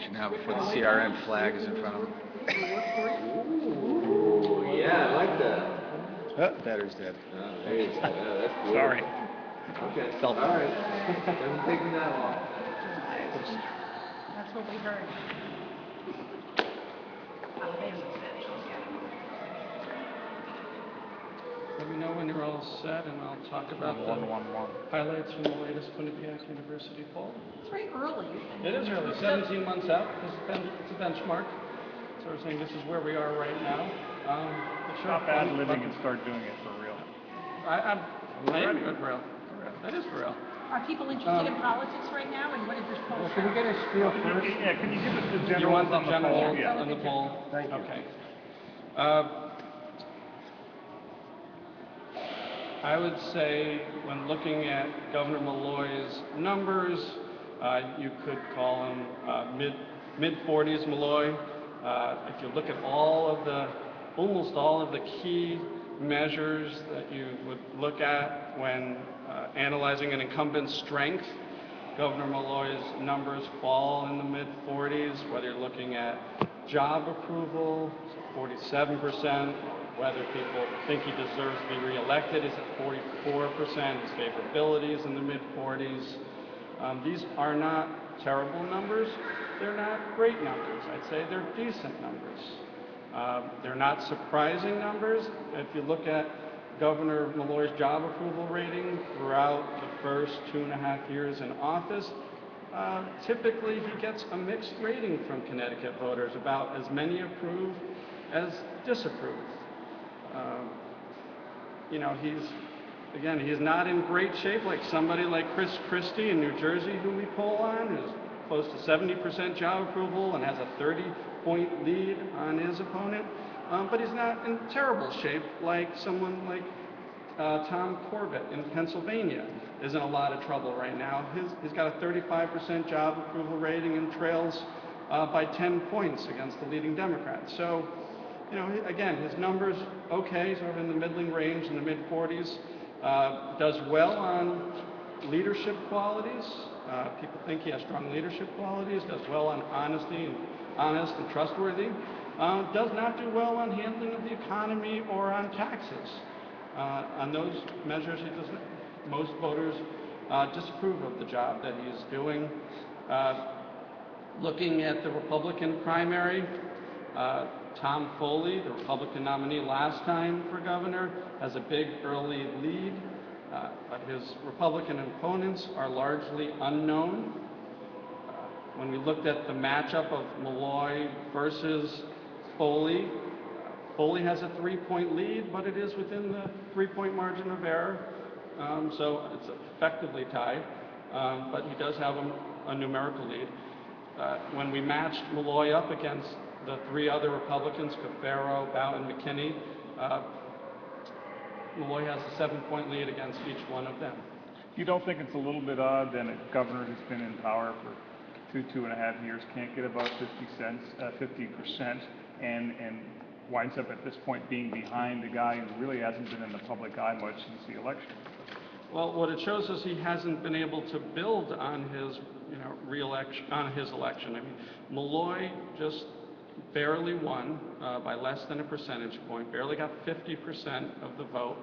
election now before the CRN flag is in front of him. Ooh, yeah, I like that. Oh, battery's dead. There you go. That's good. Sorry. Okay. All right. Doesn't take me that long. That's what we heard. Let me know when you're all set, and I'll talk about the highlights from the latest Quinnipiac University poll. It's very early. It is early, 17 months out. It's a benchmark. So we're saying this is where we are right now. Stop ad-libbing and start doing it for real. I am good for real. That is for real. Are people interested in politics right now, and what is this poll? Can we get a spiel first? Yeah, can you give us the general? You want the general Yeah. on the poll? Thank you. Okay. I would say when looking at Governor Malloy's numbers, you could call him mid-40s Malloy. If you look at almost all of the key measures that you would look at when analyzing an incumbent's strength, Governor Malloy's numbers fall in the mid-40s, whether you're looking at job approval, 47%, whether people think he deserves to be reelected is at 44%, his favorability is in the mid-40s. These are not terrible numbers. They're not great numbers. I'd say they're decent numbers. They're not surprising numbers. If you look at Governor Malloy's job approval rating throughout the first 2.5 years in office, typically he gets a mixed rating from Connecticut voters, about as many approve as disapprove. He's not in great shape like somebody like Chris Christie in New Jersey, who we poll on, who's close to 70% job approval and has a 30-point lead on his opponent. But he's not in terrible shape like someone like Tom Corbett in Pennsylvania is in a lot of trouble right now. He's got a 35% job approval rating and trails by 10 points against the leading Democrat. So, again, his numbers okay, sort of in the middling range in the mid-40s. Does well on leadership qualities. People think he has strong leadership qualities. Does well on honest and trustworthy. Does not do well on handling of the economy or on taxes. On those measures, most voters disapprove of the job that he's doing. Looking at the Republican primary, Tom Foley, the Republican nominee last time for governor, has a big early lead, but his Republican opponents are largely unknown. When we looked at the matchup of Malloy versus Foley, Foley has a 3-point lead, but it is within the 3-point margin of error, so it's effectively tied, but he does have a numerical lead. When we matched Malloy up against the 3 other Republicans, Cafaro, Bowden, McKinney, Malloy has a 7-point lead against each one of them. You don't think it's a little bit odd that a governor who's been in power for 2.5 years can't get about 50%, and winds up at this point being behind a guy who really hasn't been in the public eye much since the election? Well, what it shows is he hasn't been able to build on his election. I mean, Malloy just barely won by less than a percentage point, barely got 50% of the vote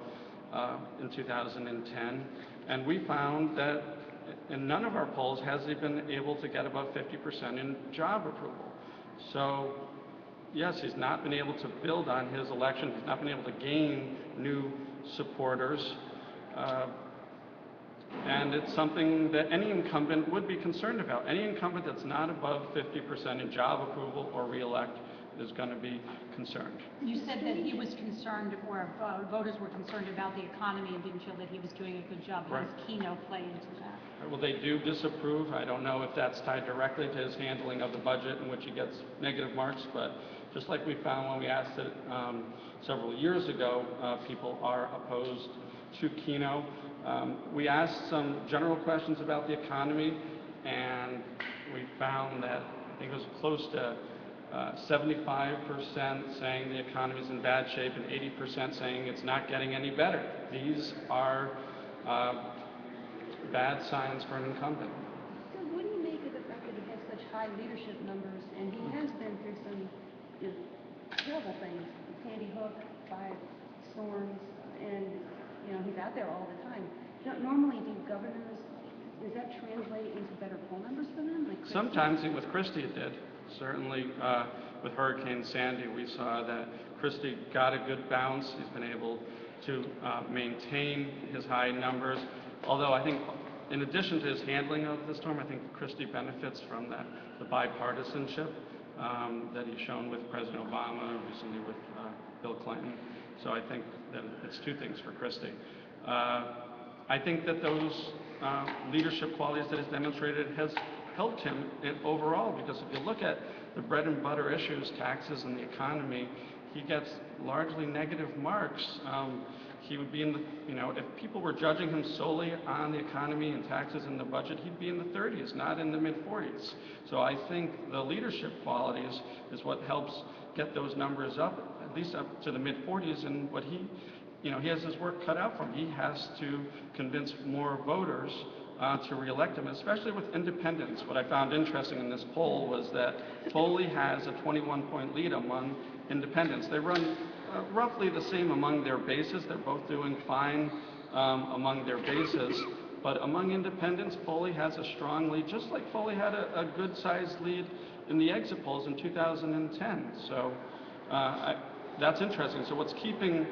in 2010. And we found that in none of our polls has he been able to get above 50% in job approval. So, yes, he's not been able to build on his election. He's not been able to gain new supporters. And it's something that any incumbent would be concerned about. Any incumbent that's not above 50% in job approval or reelect is going to be concerned. You said that he was concerned, or voters were concerned about the economy and didn't feel that he was doing a good job. Right. How does Keno play into that? Well, they do disapprove. I don't know if that's tied directly to his handling of the budget in which he gets negative marks, but just like we found when we asked it several years ago, people are opposed to Keno. We asked some general questions about the economy, and we found that I think it was close to 75% saying the economy is in bad shape and 80% saying it's not getting any better. These are bad signs for an incumbent. So what do you make of the fact that he has such high leadership numbers, and he has been through some terrible things. Sandy Hook, 5 storms, and he's out there all the time. Normally, do governors, does that translate into better poll numbers for them? Like Sometimes with Christie it did. Certainly with Hurricane Sandy, we saw that Christie got a good bounce. He's been able to maintain his high numbers. Although I think in addition to his handling of the storm, I think Christie benefits from the bipartisanship that he's shown with President Obama, recently with Bill Clinton. So I think that it's two things for Christie. I think that those leadership qualities that he's demonstrated has helped him overall, because if you look at the bread and butter issues, taxes and the economy, he gets largely negative marks. He would be in the, if people were judging him solely on the economy and taxes and the budget, he'd be in the 30s, not in the mid-40s. So I think the leadership qualities is what helps get those numbers up, at least up to the mid-40s, and what he has his work cut out for him. He has to convince more voters to reelect him, especially with independents. What I found interesting in this poll was that Foley has a 21-point lead among independents. They run roughly the same among their bases. They're both doing fine among their bases. But among independents, Foley has a strong lead, just like Foley had a good-sized lead in the exit polls in 2010. So that's interesting. So what's keeping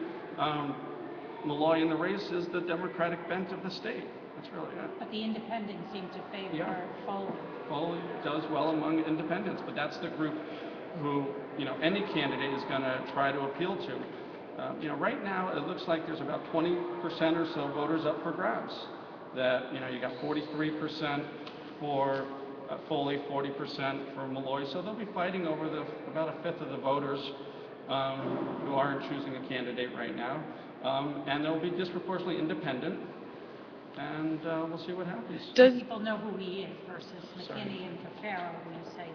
Malloy in the race is the Democratic bent of the state. That's really it. But the independents seem to favor Foley. Foley does well among independents, but that's the group who, any candidate is going to try to appeal to. Right now it looks like there's about 20% or so voters up for grabs. That, you got 43% for Foley, 40% for Malloy, so they'll be fighting over about a fifth of the voters who aren't choosing a candidate right now. And they'll be disproportionately independent, and we'll see what happens. People know who he is versus McKinney and Cafaro, who you say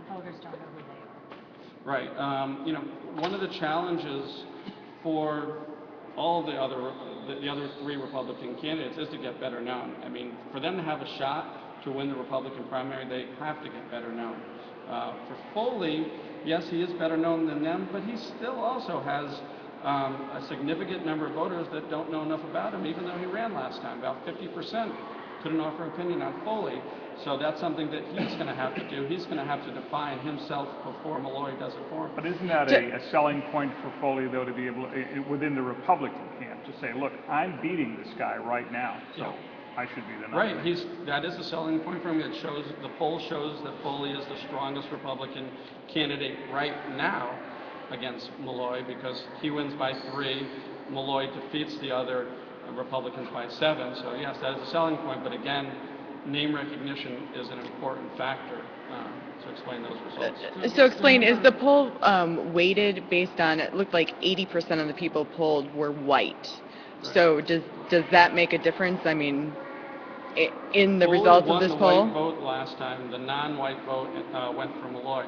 voters don't know who they are. Right. One of the challenges for all the other three Republican candidates is to get better known. I mean, for them to have a shot to win the Republican primary, they have to get better known. For Foley, yes, he is better known than them, but he still also has a significant number of voters that don't know enough about him, even though he ran last time. About 50% couldn't offer an opinion on Foley. So that's something that he's going to have to do. He's going to have to define himself before Malloy does it for him. But isn't that a selling point for Foley, though, to be able to, within the Republican camp, to say, look, I'm beating this guy right now, so I should be the nominee. Right, that is a selling point for him. It shows, the poll shows that Foley is the strongest Republican candidate right now against Malloy, because he wins by 3, Malloy defeats the other Republicans by 7. So yes, that is a selling point, but again, name recognition is an important factor to explain those results. So explain, is the poll weighted based on, it looked like 80% of the people polled were white. Right. So does that make a difference? I mean, in the results of this poll? The white vote last time, the non-white vote went for Malloy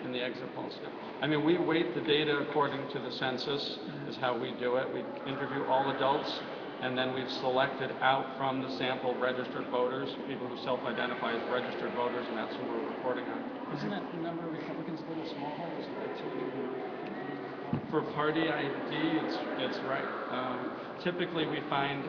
in the exit polls. I mean, we weight the data according to the census, is how we do it. We interview all adults, and then we've selected out from the sample registered voters, people who self-identify as registered voters, and that's who we're reporting on. Isn't that the number of Republicans a little small? Is it like 2? For party ID, it's right. Typically, we find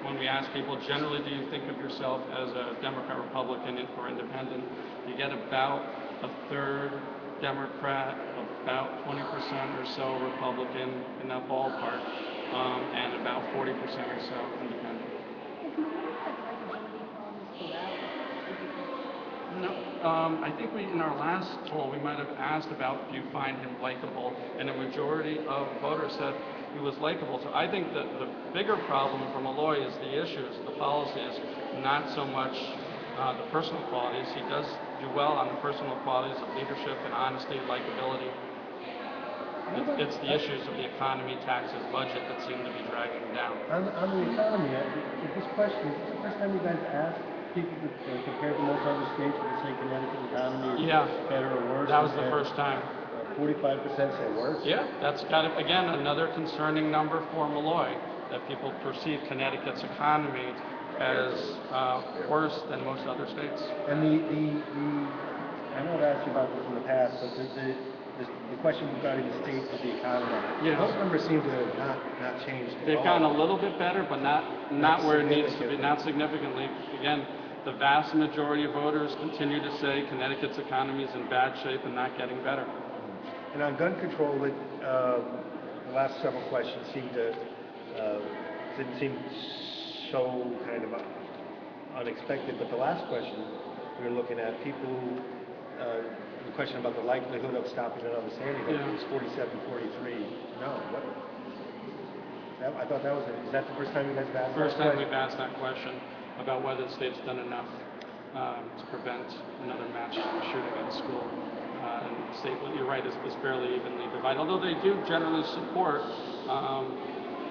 when we ask people, generally, do you think of yourself as a Democrat, Republican, or Independent? You get about a third Democrat, about 20% or so Republican in that ballpark, and about 40% or so Independent. No, I think in our last poll, we might have asked about, do you find him likable? And a majority of voters said he was likable. So I think that the bigger problem for Malloy is the issues, the policies, not so much the personal qualities. He does do well on the personal qualities of leadership and honesty, likability. It's the issues of the economy, taxes, budget that seem to be dragging him down. On the economy, this question, is this the first time you guys asked people to compare to most other states with the same Connecticut economy? Better or worse? That was the first time. 45% say worse? Yeah, that's got it. Again, another concerning number for Malloy, that people perceive Connecticut's economy as worse than most other states. And the asked you about this in the past, but the question regarding the state of the economy. Yes. Those numbers seem to have not changed at They've all. gotten a little bit better, but not where it needs to be, significantly. not significantly. Again, the vast majority of voters continue to say Connecticut's economy is in bad shape and not getting better. And on gun control, the last several questions didn't seem so kind of unexpected, but the last question we were looking at, people who, the question about the likelihood of stopping another Sandy Hook was 47-43. No. I thought that was, is that the first time you guys have asked First that time question? we've asked that question about whether the state's done enough to prevent another mass shooting at a school. And the state, you're right, is fairly evenly divided, although they do generally support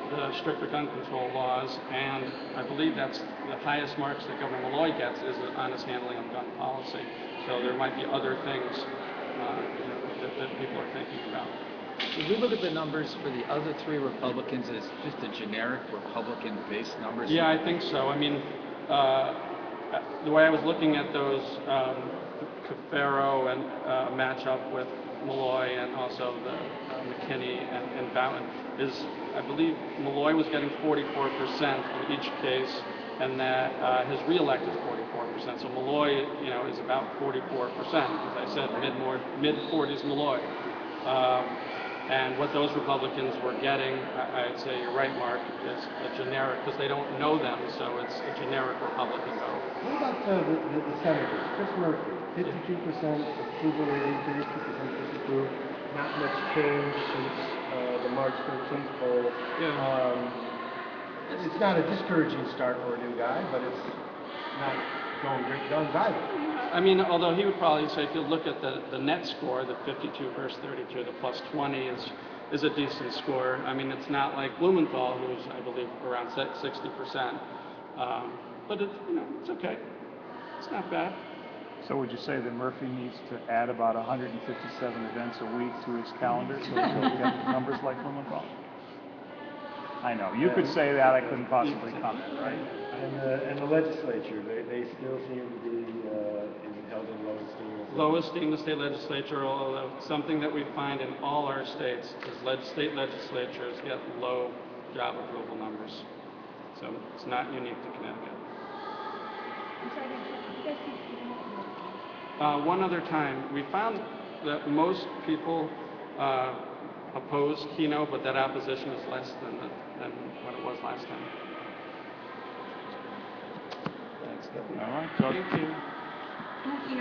the stricter gun control laws, and I believe that's the highest marks that Governor Malloy gets is on his handling of gun policy. So there might be other things that people are thinking about. Should we look at the numbers for the other three Republicans as just a generic Republican-based numbers? Yeah, I think so. I mean, the way I was looking at those, Cafaro and matchup with Malloy and also the McKinney and Bowden is, I believe Malloy was getting 44% in each case, and that his reelect is 44%. So Malloy, is about 44%. As I said, mid-40s Malloy. And what those Republicans were getting, I'd say you're right, Mark, is a generic, because they don't know them, so it's a generic Republican vote. What about the senators? Chris Murphy, 52% approval rating, 32% disapprove. Not much change since the March 13th poll. It's not a discouraging start for a new guy, but it's not going great guns either. I mean, although he would probably say, if you look at the net score, the 52 versus 32, the plus 20 is a decent score. I mean, it's not like Blumenthal, who's, I believe, around 60%. But it's okay. It's not bad. So would you say that Murphy needs to add about 157 events a week to his calendar so he'll get numbers like Blumenthal? I know, you could say that, I couldn't possibly comment, right? And the legislature, they still seem to be held in low esteem. Low esteem, the state legislature, although something that we find in all our states is state legislatures get low job approval numbers. So it's not unique to Connecticut. I'm sorry, did you guys keep speaking? One other time, we found that most people oppose Keno, but that opposition is less than what it was last time. Thanks, All right, so Thank you. Thank you.